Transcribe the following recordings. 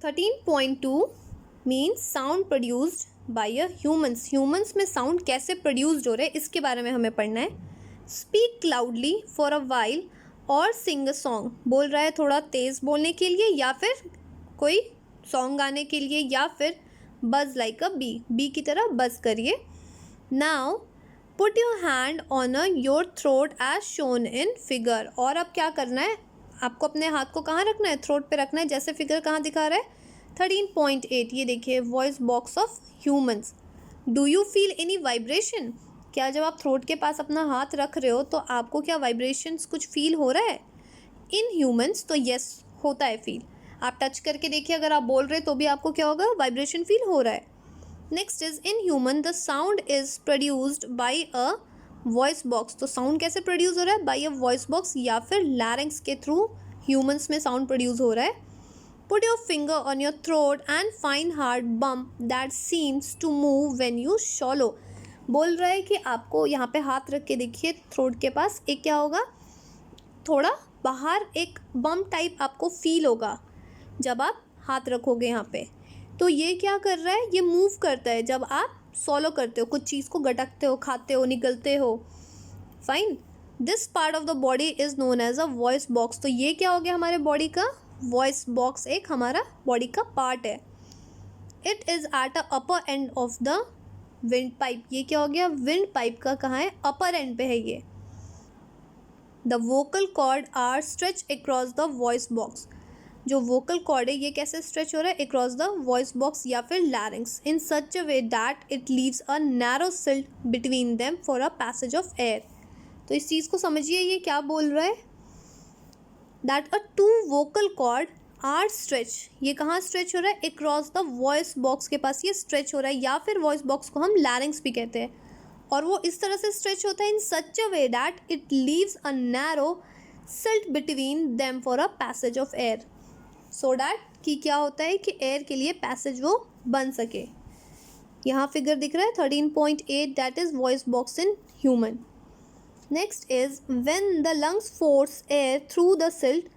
13.2 means sound produced by a humans. Humans में sound कैसे produced हो रहे हैं इसके बारे में हमें पढ़ना है। Speak cloudy for a while और सिंग अ सॉन्ग। बोल रहा है थोड़ा तेज़ बोलने के लिए या फिर कोई सॉन्ग गाने के लिए, या फिर बज लाइक अ बी की तरह बज करिए। Now put your hand on your throat as shown in figure. और अब क्या करना है, आपको अपने हाथ को कहाँ रखना है, थ्रोट पे रखना है, जैसे फिगर कहाँ दिखा रहा है 13.8। ये देखिए voice box of humans. Do you feel any vibration? क्या जब आप थ्रोट के पास अपना हाथ रख रहे हो तो आपको क्या वाइब्रेशंस कुछ फील हो रहा है? इन ह्यूमंस तो यस होता है फील। आप टच करके देखिए, अगर आप बोल रहे तो भी आपको क्या होगा, वाइब्रेशन फील हो रहा है। Next is in human the sound is produced by a voice box. तो साउंड कैसे प्रोड्यूस हो रहा है, बाय अ वॉइस बॉक्स या फिर लैरिंग्स के थ्रू ह्यूमंस में साउंड प्रोड्यूस हो रहा है। Put your finger on your throat and find hard bump that seems to move when you shallow. बोल रहा है कि आपको यहाँ पे हाथ रख के देखिए थ्रोट के पास, एक क्या होगा, थोड़ा बाहर एक बम्प टाइप आपको फील होगा जब आप हाथ रखोगे यहाँ पे। तो ये क्या कर रहा है, ये मूव करता है जब आप सॉलो करते हो, कुछ चीज़ को गटकते हो, खाते हो, निगलते हो। Fine. This part of the body is known as a voice box. तो ये क्या हो गया हमारे बॉडी का वॉइस बॉक्स, एक हमारा बॉडी का पार्ट है। It is at a upper and of the wind pipe. ये क्या हो गया, विंड पाइप का कहाँ है, अपर एंड पे है ये। The vocal cord are stretch across the voice box. जो वोकल कॉर्ड है ये कैसे स्ट्रेच हो रहा है, अक्रॉस द वॉइस बॉक्स या फिर लैरिंग्स, इन such a way that it leaves a narrow slit between them for a passage of air. तो इस चीज़ को समझिए, ये क्या बोल रहा है, that a two vocal cord are stretch. ये कहाँ स्ट्रेच हो रहा है, अक्रॉस द वॉइस बॉक्स के पास ये स्ट्रेच हो रहा है, या फिर वॉइस बॉक्स को हम लैरिंग्स भी कहते हैं। और वो इस तरह से स्ट्रेच होता है in such a way that it leaves a narrow slit between them for a passage of air, so that कि क्या होता है कि एयर के लिए पैसेज वो बन सके। यहाँ फिगर दिख रहा है 13.8, that is voice box in human. Next is when the lungs force air through the silt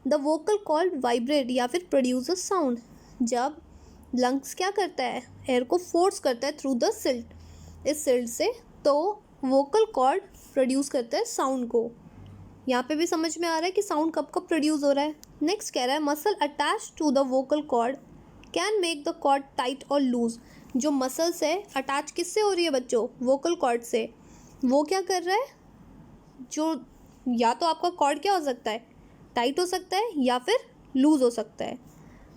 the vocal cord vibrate या फिर प्रोड्यूस अ साउंड। जब लंग्स क्या करता है, एयर को फोर्स करता है थ्रू द सिल्ट, इस सिल्ट से, तो वोकल कॉर्ड प्रोड्यूस करता है साउंड को। यहाँ पे भी समझ में आ रहा है कि साउंड कब कब प्रोड्यूस हो रहा है। नेक्स्ट कह रहा है muscle attach to the vocal cord can make the cord tight और लूज। जो मसल्स है अटैच किससे हो रही है बच्चों, वोकल कॉर्ड से, वो क्या कर रहा है, जो या तो आपका कॉर्ड क्या हो सकता है, टाइट हो सकता है या फिर लूज हो सकता है।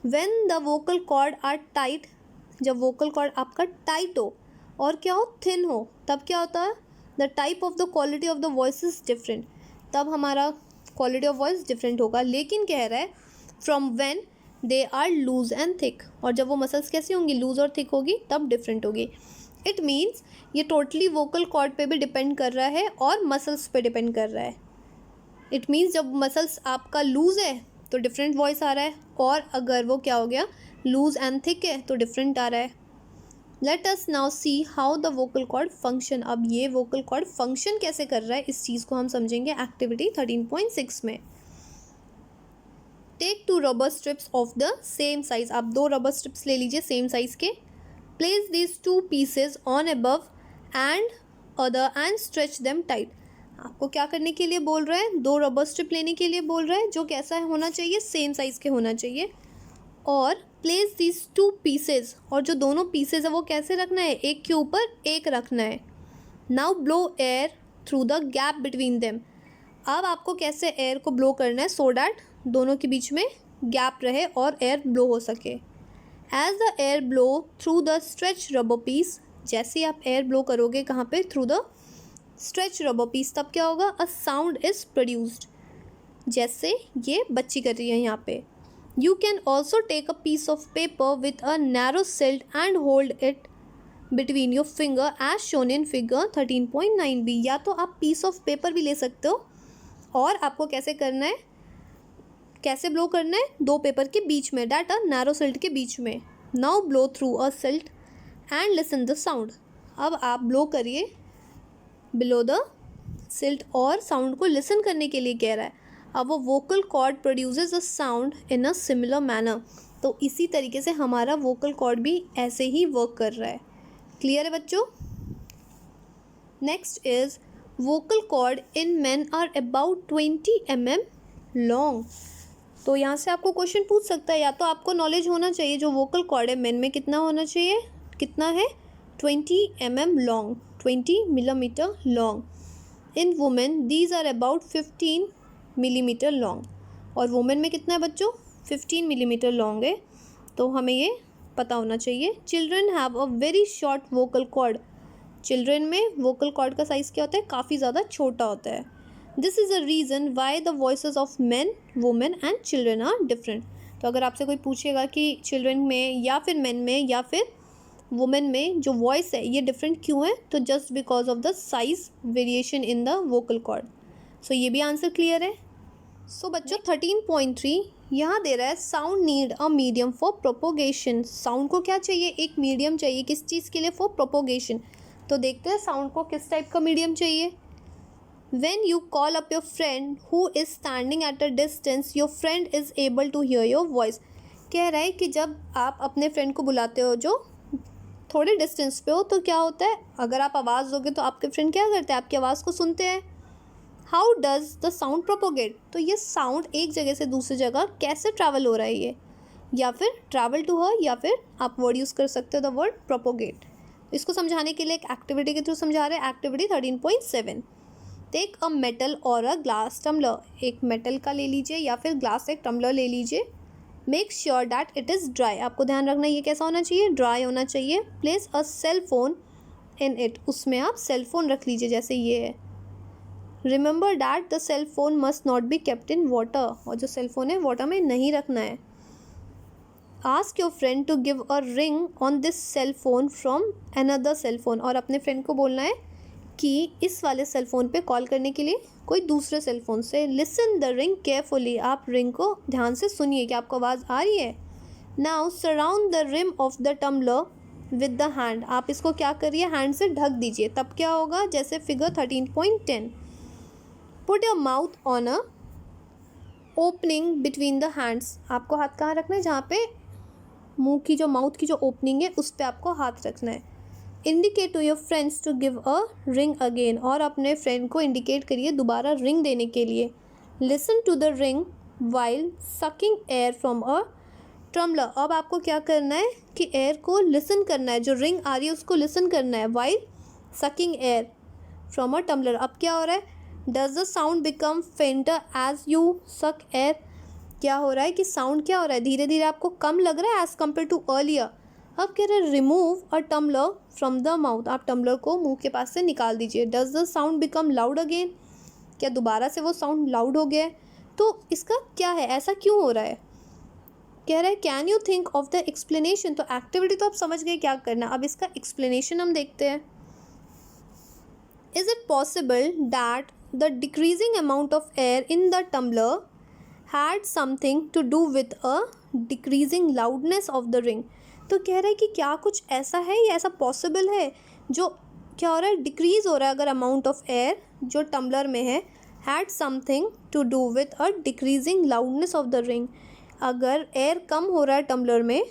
When the vocal cord are tight, जब वोकल कॉर्ड आपका टाइट हो और क्या हो, थिन हो, तब क्या होता है, the type of the quality of the voice is different. तब हमारा क्वालिटी ऑफ वॉइस डिफरेंट होगा। लेकिन कह रहा है from when they are loose and thick, और जब वो मसल्स कैसी होंगी, लूज और थिक होगी, तब डिफरेंट होगी। इट मीन्स ये टोटली वोकल कॉर्ड पे भी डिपेंड कर रहा है और मसल्स पे डिपेंड कर रहा है। इट मीन्स जब मसल्स आपका लूज है तो डिफरेंट वॉइस आ रहा है, और अगर वो क्या हो गया, लूज एंड थिक है तो डिफरेंट आ रहा है। Let us now see how the vocal cord function. अब ये वोकल कॉर्ड फंक्शन कैसे कर रहा है, इस चीज़ को हम समझेंगे एक्टिविटी 13.6 में। Take 2 rubber strips of the same size. आप 2 रबर स्ट्रिप्स ले लीजिए सेम साइज के। Place these 2 pieces on above and other end stretch them tight. आपको क्या करने के लिए बोल रहा है, 2 रबर स्ट्रिप लेने के लिए बोल रहा है, जो कैसा होना चाहिए, सेम साइज के होना चाहिए। और प्लेस दिस 2 पीसेज, और जो दोनों पीसेज है वो कैसे रखना है, एक के ऊपर एक रखना है। Now blow air through the gap between them. अब आपको कैसे एयर को ब्लो करना है, सो डैट दोनों के बीच में गैप रहे और एयर ब्लो हो सके। As the air blow through the stretch rubber piece, जैसे आप एयर ब्लो करोगे कहाँ पे, through the stretch rubber piece, तब क्या होगा, अ साउंड इज प्रोड्यूस्ड, जैसे ये बच्ची कर रही है यहाँ पे। You can also take a piece of paper with a narrow silt and hold it between your finger as shown in figure 13.9b। या तो आप piece of paper भी ले सकते हो, और आपको कैसे करना है, कैसे ब्लो करना है, 2 पेपर के बीच में, डैट अ नैरो सिल्ट के बीच में। Now blow through a silt and listen the sound. अब आप ब्लो करिए बिलो द सिल्ट और साउंड को लिसन करने के लिए कह रहा है। अब वो vocal cord produces a sound in a similar manner. तो इसी तरीके से हमारा वोकल कॉर्ड भी ऐसे ही वर्क कर रहा है। क्लियर है बच्चों? Next is vocal cord in man are about 20 mm long. तो यहाँ से आपको क्वेश्चन पूछ सकता है, या तो आपको नॉलेज होना चाहिए जो वोकल कॉर्ड है मेन में कितना होना चाहिए, कितना है 20 mm long, 20 millimetre long. In women these are about 15 millimetre long, और वुमेन में कितना है बच्चों 15 मिलीमीटर लॉन्ग है, तो हमें ये पता होना चाहिए। Children have a very short vocal cord. Children में वोकल कॉर्ड का साइज़ क्या होता है, काफ़ी ज़्यादा छोटा होता है। This is a reason why the voices of man, women and children are different. तो अगर आपसे कोई पूछेगा कि चिल्ड्रन में या फिर मैन में या फिर वुमेन में जो वॉइस है ये डिफरेंट क्यों है, तो just because of the size variation in the vocal cord. So ये भी आंसर क्लियर है। सो बच्चों 13.3 यहाँ दे रहा है sound need a medium for propagation. Sound को क्या चाहिए, एक मीडियम चाहिए, किस चीज़ के लिए, फॉर प्रोपोगेशन। तो देखते हैं साउंड को किस टाइप का मीडियम चाहिए। When you call up your friend who is standing at a distance, your friend is able to hear your voice। कह रहा है कि जब आप अपने फ्रेंड को बुलाते हो जो थोड़े डिस्टेंस पे हो, तो क्या होता है, अगर आप आवाज़ दोगे तो आपके फ्रेंड क्या करते हैं, आपकी आवाज़ को सुनते हैं। How does the sound propagate, तो ये साउंड एक जगह से दूसरी जगह कैसे ट्रैवल हो रहा है ये, या फिर ट्रैवल टू हर, या फिर आप वर्ड यूज़ कर सकते हो द वर्ड प्रोपोगेट। इसको समझाने के लिए एक एक्टिविटी के थ्रू समझा रहे हैं। एक्टिविटी 13.7, टेक अ मेटल और अ ग्लास टम्बलर। एक मेटल का ले लीजिए या फिर ग्लास एक टम्बलर ले लीजिए। Make sure that it is dry, आपको ध्यान रखना ये कैसा होना चाहिए, ड्राई होना चाहिए। Place a cell phone in it, उसमें आप सेल फोन रख लीजिए जैसे ये है। Remember that the cell phone must not be kept in water, और जो सेल फोन है वाटर में नहीं रखना है। Ask your friend to give a ring on this cell phone from another cell phone, और अपने फ्रेंड को बोलना है कि इस वाले सेल फ़ोन पे कॉल करने के लिए कोई दूसरे सेल फ़ोन से। लिसन द रिंग केयरफुली, आप रिंग को ध्यान से सुनिए कि आपको आवाज़ आ रही है। Now surround the rim of the tumbler with the hand, आप इसको क्या करिए, हैंड से ढक दीजिए, तब क्या होगा, जैसे figure 13.10। Put your mouth on a opening between the hands, आपको हाथ कहाँ रखना है, जहाँ पे मुंह की जो माउथ की जो ओपनिंग है उस पर आपको हाथ रखना है। Indicate to your friends to give a ring again, और अपने फ्रेंड को इंडिकेट करिए दोबारा रिंग देने के लिए। Listen to the ring while sucking air from a tumbler, अब आपको क्या करना है कि एयर को लिसन करना है, जो रिंग आ रही है उसको लिसन करना है। While sucking air from a tumbler, अब क्या हो रहा है, does the sound become fainter as you suck air, क्या हो रहा है कि साउंड क्या हो रहा है, धीरे धीरे आपको कम लग रहा है एज कम्पेयर टू अर्लियर। अब कह रहे हैं remove a tumbler from the mouth, आप टम्बलर को मुंह के पास से निकाल दीजिए। Does the sound become loud again, क्या दोबारा से वो साउंड लाउड हो गया है, तो इसका क्या है, ऐसा क्यों हो रहा है। कह रहा है can you think of the explanation, तो एक्टिविटी तो आप समझ गए क्या करना, अब इसका एक्सप्लेनेशन हम देखते हैं। Is it possible that the decreasing amount of air in the tumbler had something to do with a decreasing loudness of the ring, तो कह रहा है कि क्या कुछ ऐसा है या ऐसा पॉसिबल है, जो क्या हो रहा है, डिक्रीज हो रहा है अगर अमाउंट ऑफ एयर जो टम्बलर में है, had something to do with a decreasing loudness of the ring, अगर एयर कम हो रहा है टम्बलर में,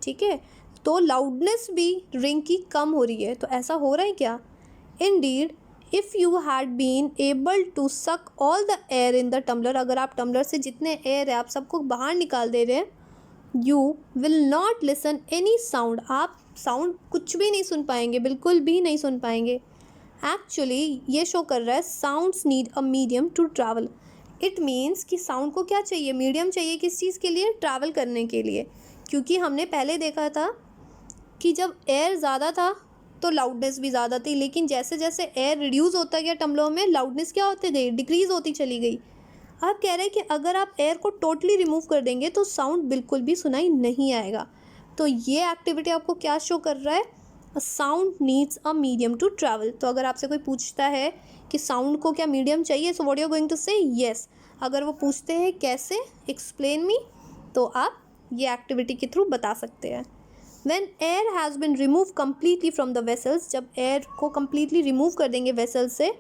ठीक है, तो लाउडनेस भी रिंग की कम हो रही है, तो ऐसा हो रहा है क्या। Indeed if you had been able to suck all the air in the tumbler, अगर आप टम्बलर से जितने एयर है आप सबको बाहर निकाल दे रहे हैं, you will not listen any sound, आप साउंड कुछ भी नहीं सुन पाएंगे, बिल्कुल भी नहीं सुन पाएंगे। एक्चुअली ये शो कर रहा है sounds need a medium to travel, it means कि साउंड को क्या चाहिए, मीडियम चाहिए, किस चीज़ के लिए, ट्रैवल करने के लिए। क्योंकि हमने पहले देखा था कि जब एयर ज़्यादा था तो लाउडनेस भी ज़्यादा थी, लेकिन जैसे जैसे एयर रिड्यूस होता गया टम्बलर में, लाउडनेस क्या होती गई, डिक्रीज़ होती चली गई। आप कह रहे हैं कि अगर आप एयर को टोटली रिमूव कर देंगे तो साउंड बिल्कुल भी सुनाई नहीं आएगा। तो ये एक्टिविटी आपको क्या शो कर रहा है, sound needs a medium to travel. तो अगर आपसे कोई पूछता है कि साउंड को क्या मीडियम चाहिए, so what you are going to say yes. अगर वो पूछते हैं कैसे, एक्सप्लेन मी, तो आप ये एक्टिविटी के थ्रू बता सकते हैं। When air has been removed completely from the vessels, जब एयर को completely रिमूव कर देंगे वेसल से,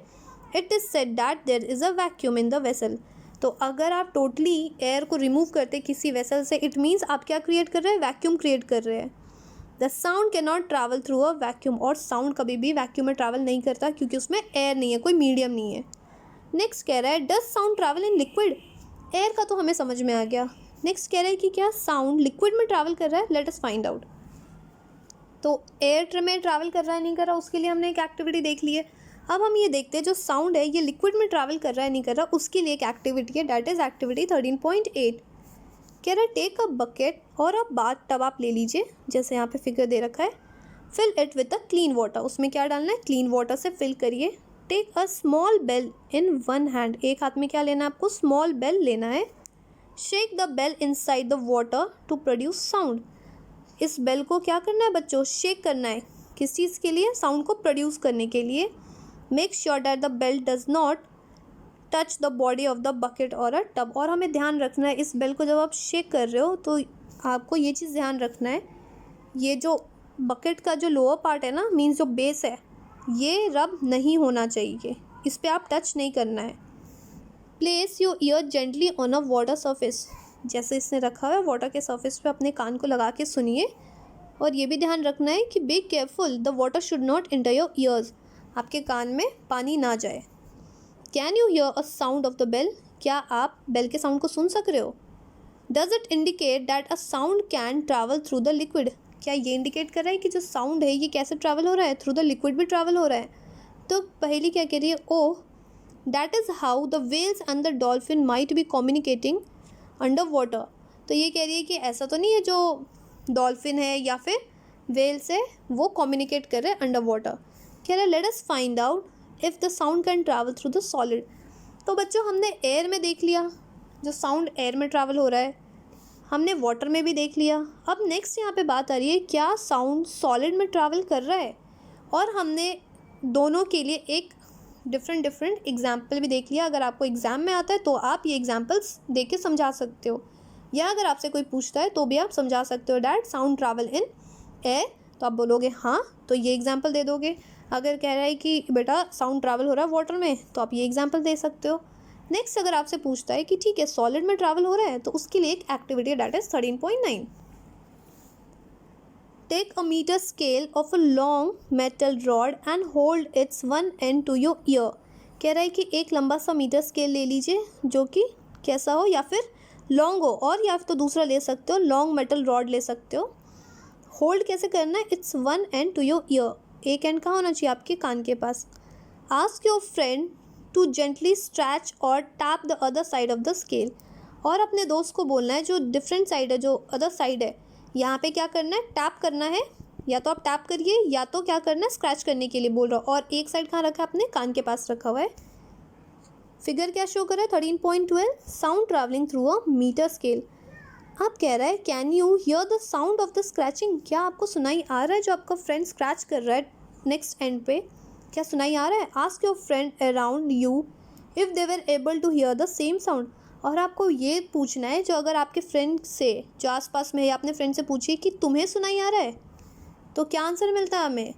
it is said that there is a vacuum in the vessel, तो अगर आप टोटली एयर को रिमूव करते किसी वेसल से, इट मीन्स आप क्या क्रिएट कर रहे हैं, वैक्यूम क्रिएट कर रहे हैं। The sound can not travel through a vacuum, और साउंड कभी भी वैक्यूम में ट्रैवल नहीं करता क्योंकि उसमें एयर नहीं है, कोई मीडियम नहीं है। नेक्स्ट कह रहा है does sound travel in liquid, air का तो हमें समझ में आ गया। नेक्स्ट कह रहा है कि क्या साउंड लिक्विड में ट्रैवल कर रहा है, लेट अस फाइंड आउट। तो एयर में ट्रैवल कर रहा है नहीं कर रहा, उसके लिए हमने एक एक्टिविटी देख ली है। अब हम ये देखते हैं जो साउंड है ये लिक्विड में ट्रैवल कर रहा है नहीं कर रहा, उसके लिए एक एक्टिविटी है, डैट इज एक्टिविटी 13.8। कह रहा है टेक अ बकेट और अ बाथ टब आप ले लीजिए, जैसे यहाँ पे फिगर दे रखा है, fill it with a clean water, उसमें क्या डालना है, क्लीन वाटर से फिल करिए। Take a small bell in one hand, एक हाथ में क्या लेना है आपको, स्मॉल बेल लेना है। Shake the bell inside the water to produce sound, इस बेल को क्या करना है बच्चों, शेक करना है, किस चीज़ के लिए, साउंड को प्रोड्यूस करने के लिए। Make sure that the bell does not touch the body of the bucket और अ टब, और हमें ध्यान रखना है इस बेल को जब आप शेक कर रहे हो तो आपको ये चीज़ ध्यान रखना है, ये जो बकेट का जो लोअर पार्ट है ना, मीन्स जो बेस है, ये रब नहीं होना चाहिए, इस पर आप टच नहीं करना है। Place your year gently on a water surface, जैसे इसने रखा हुआ है वाटर के सरफेस पे अपने कान को लगा के सुनिए, और ये भी ध्यान रखना है कि be careful the water should not enter your ears, आपके कान में पानी ना जाए। Can you hear a sound of the bell, क्या आप बेल के साउंड को सुन सक रहे हो। Does it indicate that a sound can travel through the liquid, क्या ये इंडिकेट कर रहा है कि जो साउंड है ये कैसे ट्रैवल हो रहा है, थ्रू द लिक्विड भी ट्रैवल हो रहा है। तो पहली क्या कह रही है, oh that is how the whales and the dolphin might be communicating under water, तो ये कह रही है कि ऐसा तो नहीं है जो डॉल्फिन है या फिर वेल्स है वो कम्युनिकेट कर रहे हैं अंडर वाटर। कह रहा है let us find out if the sound can travel through the solid, तो बच्चों हमने एयर में देख लिया जो साउंड एयर में ट्रैवल हो रहा है, हमने वाटर में भी देख लिया। अब नेक्स्ट यहाँ पे बात आ रही है क्या साउंड सॉलिड में ट्रैवल कर रहा है, और हमने दोनों के लिए एक डिफरेंट एग्जाम्पल भी देख लिया। अगर आपको एग्ज़ाम में आता है तो आप ये एग्जाम्पल्स देख के समझा सकते हो, या अगर आपसे कोई पूछता है तो भी आप समझा सकते हो that sound travel in air, तो आप बोलोगे हाँ, तो ये एग्जाम्पल दे दोगे। अगर कह रहा है कि बेटा साउंड ट्रैवल हो रहा है वाटर में, तो आप ये एग्जाम्पल दे सकते हो। नेक्स्ट अगर आपसे पूछता है कि ठीक है सॉलिड में ट्रैवल हो रहा है, तो उसके लिए एक activity that is 13.9। Take a metre scale of a long metal rod and hold its one end to your ear, कह रहा है कि एक लंबा सा मीटर स्केल ले लीजिए जो कि कैसा हो, या फिर लॉन्ग हो, और या तो दूसरा ले सकते हो, लॉन्ग मेटल रॉड ले सकते हो। होल्ड कैसे करना है, it's one end to your ear, एक एंड कहाँ होना चाहिए, आपके कान के पास। Ask your friend to gently scratch और tap the other side of the scale, और अपने दोस्त को बोलना है जो डिफरेंट साइड है, जो अदर साइड है, यहाँ पे क्या करना है, टैप करना है, या तो आप टैप करिए या तो क्या करना है, स्क्रैच करने के लिए बोल रहा हो, और एक साइड कहाँ रखा है, अपने कान के पास रखा हुआ है। फिगर क्या शो कर रहा है 13.12, sound travelling through a metre scale. आप कह रहा है can you hear the sound of the scratching, क्या आपको सुनाई आ रहा है जो आपका फ्रेंड स्क्रैच कर रहा है नेक्स्ट एंड पे, क्या सुनाई आ रहा है। Ask your friend around you if they were able to hear the same sound, और आपको ये पूछना है जो अगर आपके फ्रेंड से जो आसपास में है, अपने फ्रेंड से पूछिए कि तुम्हें सुनाई आ रहा है, तो क्या आंसर मिलता है हमें।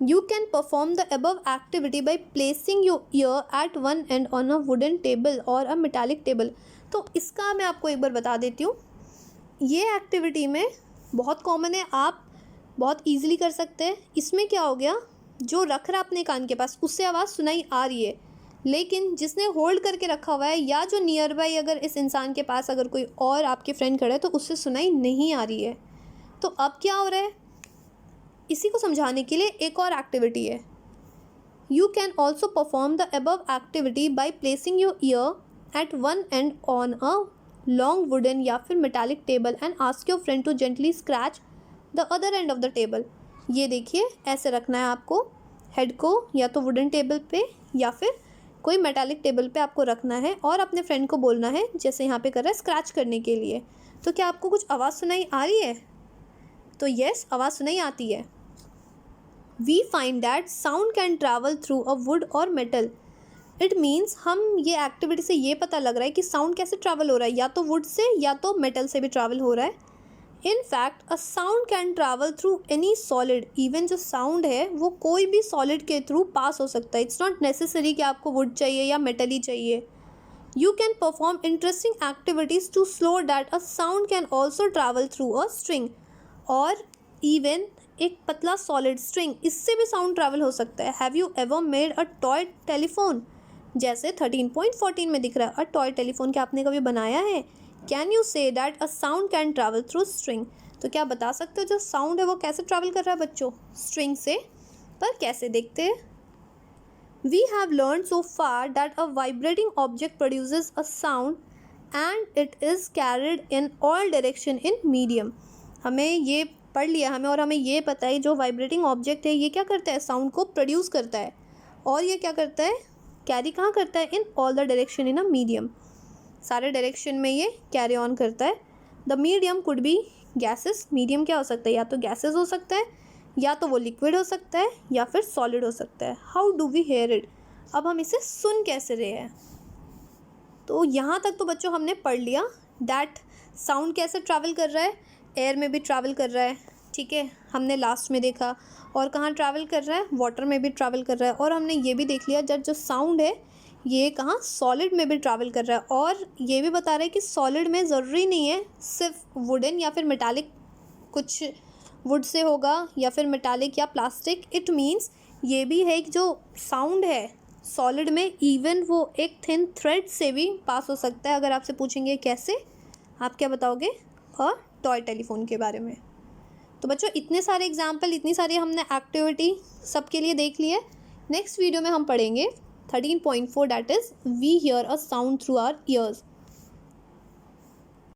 You can perform the above activity by placing your ear at one end on a wooden table और अ मेटालिक टेबल, तो इसका मैं आपको एक बार बता देती हूँ। ये एक्टिविटी में बहुत कॉमन है, आप बहुत ईजिली कर सकते हैं। इसमें क्या हो गया, जो रख रहा अपने कान के पास उससे आवाज़ सुनाई आ रही है, लेकिन जिसने होल्ड करके रखा हुआ है या जो नियर बाई अगर इस इंसान के पास अगर कोई और आपके फ्रेंड खड़ा है तो उससे सुनाई नहीं आ रही है। तो अब क्या हो रहा है, इसी को समझाने के लिए एक और एक्टिविटी है। You can also perform the above activity by placing your ear at one end on a long wooden या फिर metallic table and ask your friend to gently scratch the other end of the table. ये देखिए ऐसे रखना है आपको head को, या तो वुडन टेबल पे या फिर कोई मेटालिक टेबल पे आपको रखना है, और अपने फ्रेंड को बोलना है जैसे यहाँ पे कर रहा है स्क्रैच करने के लिए। तो क्या आपको कुछ आवाज़ सुनाई आ रही है, तो यस आवाज़ सुनाई आती है। We find that sound can travel through a wood और मेटल, इट मीन्स हम ये एक्टिविटी से ये पता लग रहा है कि साउंड कैसे ट्रैवल हो रहा है, या तो वुड से या तो मेटल से भी ट्रैवल हो रहा है। In fact a sound can travel through any solid, even जो साउंड है वो कोई भी सॉलिड के थ्रू पास हो सकता है। इट्स नॉट नेसेसरी कि आपको वुड चाहिए या मेटल ही चाहिए। You can perform interesting activities to slow that a sound can also travel through a string. और even एक पतला सॉलिड स्ट्रिंग, इससे भी साउंड ट्रैवल हो सकता है. Have you ever made a toy telephone? जैसे 13.14 में दिख रहा है, अ टॉय टेलीफोन. क्या आपने कभी बनाया है? Can you say that a sound can travel through string? तो क्या बता सकते हो जो साउंड है वो कैसे ट्रैवल कर रहा है बच्चों? स्ट्रिंग से. पर कैसे? देखते हैं. We have learned so far that a vibrating object produces a sound and it is carried in all direction in medium. हमें ये पढ़ लिया हमें, और हमें ये पता है जो वाइब्रेटिंग ऑब्जेक्ट है ये क्या करता है? साउंड को प्रोड्यूस करता है. और ये क्या करता है? कैरी कहाँ करता है? In all the direction in a medium. सारे डायरेक्शन में ये कैरी ऑन करता है. The medium could be gases. Medium क्या हो सकता है? या तो गैसेस हो सकता है, या तो वो लिक्विड हो सकता है, या फिर सॉलिड हो सकता है. How do we hear it? अब हम इसे सुन कैसे रहे हैं? तो यहाँ तक तो बच्चों हमने पढ़ लिया दैट साउंड कैसे ट्रैवल कर रहा है. एयर में भी ट्रैवल कर रहा है, ठीक है, हमने लास्ट में देखा. और कहाँ ट्रैवल कर रहा है? वाटर में भी ट्रैवल कर रहा है. और हमने ये भी देख लिया जब जो साउंड है ये कहाँ? सॉलिड में भी ट्रैवल कर रहा है. और ये भी बता रहा है कि सॉलिड में ज़रूरी नहीं है सिर्फ वुडन या फिर मेटालिक, कुछ वुड से होगा या फिर मेटालिक या प्लास्टिक. इट मीन्स ये भी है कि जो साउंड है सॉलिड में इवन वो एक थिन थ्रेड से भी पास हो सकता है. अगर आपसे पूछेंगे कैसे, आप क्या बताओगे? और टॉय टेलीफोन के बारे में. तो बच्चों इतने सारे एग्जाम्पल, इतनी सारी हमने एक्टिविटी सबके लिए देख ली है. नेक्स्ट वीडियो में हम पढ़ेंगे 13.4 that is we hear a sound through our years.